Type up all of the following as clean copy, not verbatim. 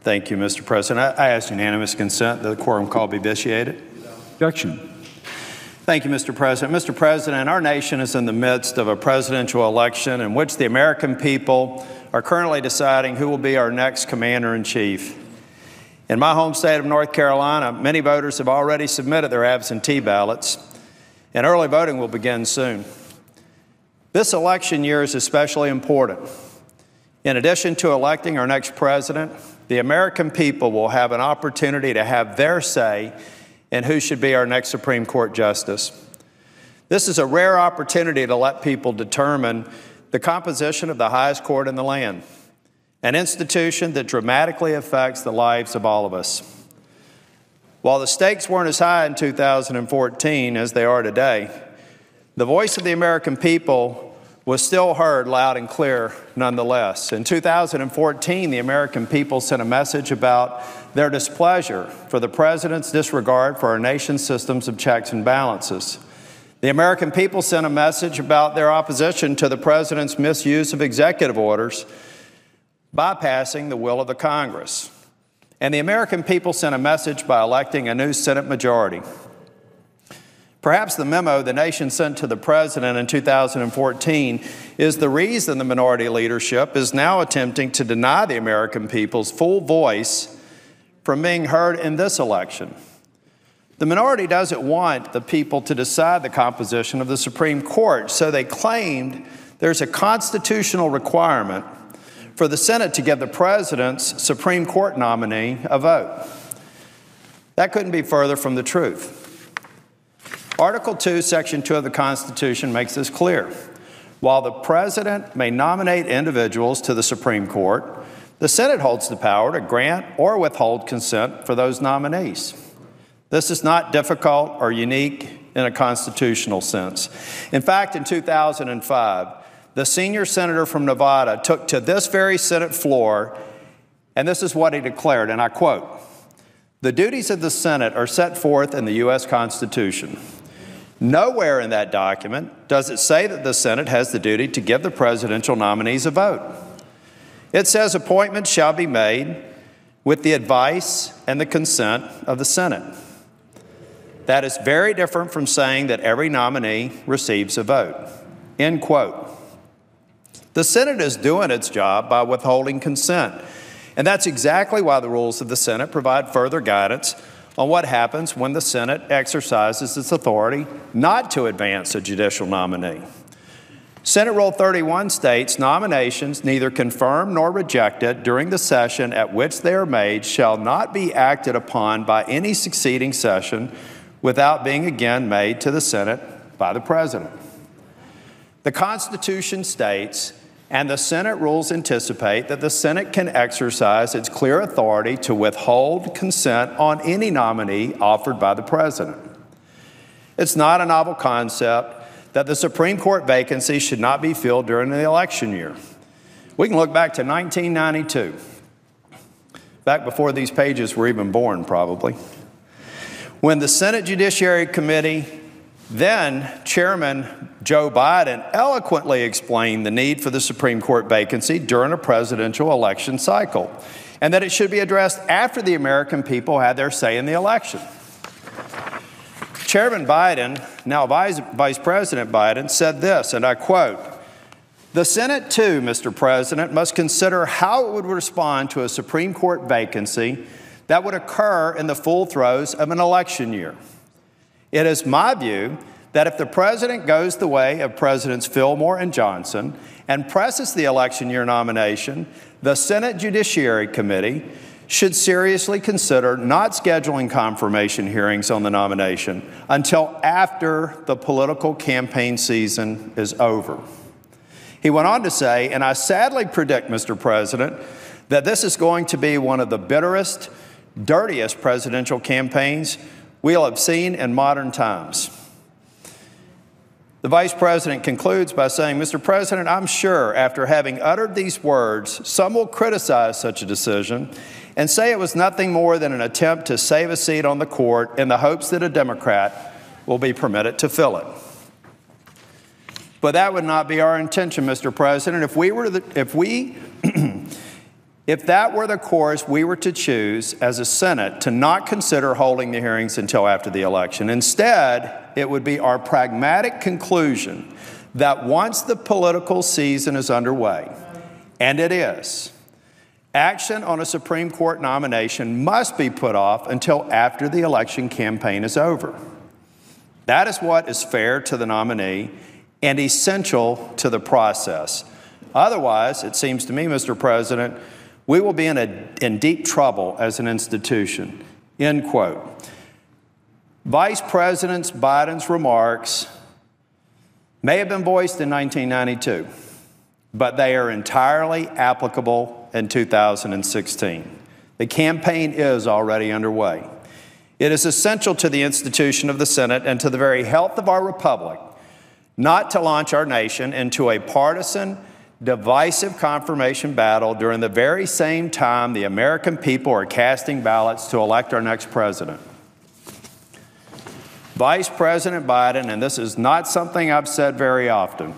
Thank you, Mr. President. I ask unanimous consent that the quorum call be vitiated. Objection. Thank you, Mr. President. Mr. President, our nation is in the midst of a presidential election in which the American people are currently deciding who will be our next commander-in-chief. In my home state of North Carolina, many voters have already submitted their absentee ballots, and early voting will begin soon. This election year is especially important. In addition to electing our next president, the American people will have an opportunity to have their say in who should be our next Supreme Court justice. This is a rare opportunity to let people determine the composition of the highest court in the land, an institution that dramatically affects the lives of all of us. While the stakes weren't as high in 2014 as they are today, the voice of the American people was still heard loud and clear nonetheless. In 2014, the American people sent a message about their displeasure for the president's disregard for our nation's systems of checks and balances. The American people sent a message about their opposition to the president's misuse of executive orders, bypassing the will of the Congress. And the American people sent a message by electing a new Senate majority. Perhaps the memo the nation sent to the president in 2014 is the reason the minority leadership is now attempting to deny the American people's full voice from being heard in this election. The minority doesn't want the people to decide the composition of the Supreme Court, so they claimed there's a constitutional requirement for the Senate to give the president's Supreme Court nominee a vote. That couldn't be further from the truth. Article 2, Section 2 of the Constitution makes this clear. While the president may nominate individuals to the Supreme Court, the Senate holds the power to grant or withhold consent for those nominees. This is not difficult or unique in a constitutional sense. In fact, in 2005, the senior senator from Nevada took to this very Senate floor, and this is what he declared, and I quote, "The duties of the Senate are set forth in the U.S. Constitution. Nowhere in that document does it say that the Senate has the duty to give the presidential nominees a vote. It says appointments shall be made with the advice and the consent of the Senate. That is very different from saying that every nominee receives a vote." End quote. The Senate is doing its job by withholding consent, and that's exactly why the rules of the Senate provide further guidance on what happens when the Senate exercises its authority not to advance a judicial nominee. Senate Rule 31 states nominations neither confirmed nor rejected during the session at which they are made shall not be acted upon by any succeeding session without being again made to the Senate by the President. The Constitution states, and the Senate rules anticipate, that the Senate can exercise its clear authority to withhold consent on any nominee offered by the President. It's not a novel concept that the Supreme Court vacancy should not be filled during the election year. We can look back to 1992, back before these pages were even born, probably, when the Senate Judiciary Committee, then Chairman Joe Biden, eloquently explained the need for the Supreme Court vacancy during a presidential election cycle, and that it should be addressed after the American people had their say in the election. Chairman Biden, now Vice President Biden, said this, and I quote, "The Senate, too, Mr. President, must consider how it would respond to a Supreme Court vacancy that would occur in the full throes of an election year. It is my view that if the President goes the way of Presidents Fillmore and Johnson and presses the election year nomination, the Senate Judiciary Committee should seriously consider not scheduling confirmation hearings on the nomination until after the political campaign season is over." He went on to say, and I sadly predict, Mr. President, that this is going to be one of the bitterest, dirtiest presidential campaigns we'll have seen in modern times. The Vice President concludes by saying, "Mr. President, I'm sure after having uttered these words, some will criticize such a decision and say it was nothing more than an attempt to save a seat on the court in the hopes that a Democrat will be permitted to fill it." But that would not be our intention, Mr. President. If we If that were the course we were to choose as a Senate, to not consider holding the hearings until after the election. Instead, it would be our pragmatic conclusion that once the political season is underway, and it is, action on a Supreme Court nomination must be put off until after the election campaign is over. That is what is fair to the nominee and essential to the process. Otherwise, it seems to me, Mr. President, we will be in deep trouble as an institution, end quote. Vice President Biden's remarks may have been voiced in 1992, but they are entirely applicable in 2016. The campaign is already underway. It is essential to the institution of the Senate and to the very health of our republic not to launch our nation into a partisan, divisive confirmation battle during the very same time the American people are casting ballots to elect our next president. Vice President Biden, and this is not something I've said very often,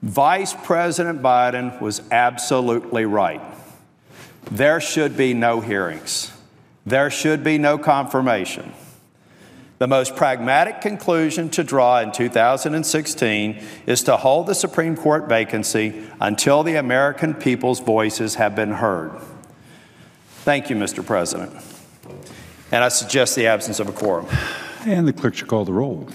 Vice President Biden was absolutely right. There should be no hearings. There should be no confirmation. The most pragmatic conclusion to draw in 2016 is to hold the Supreme Court vacancy until the American people's voices have been heard. Thank you, Mr. President. And I suggest the absence of a quorum. And the clerk should call the roll.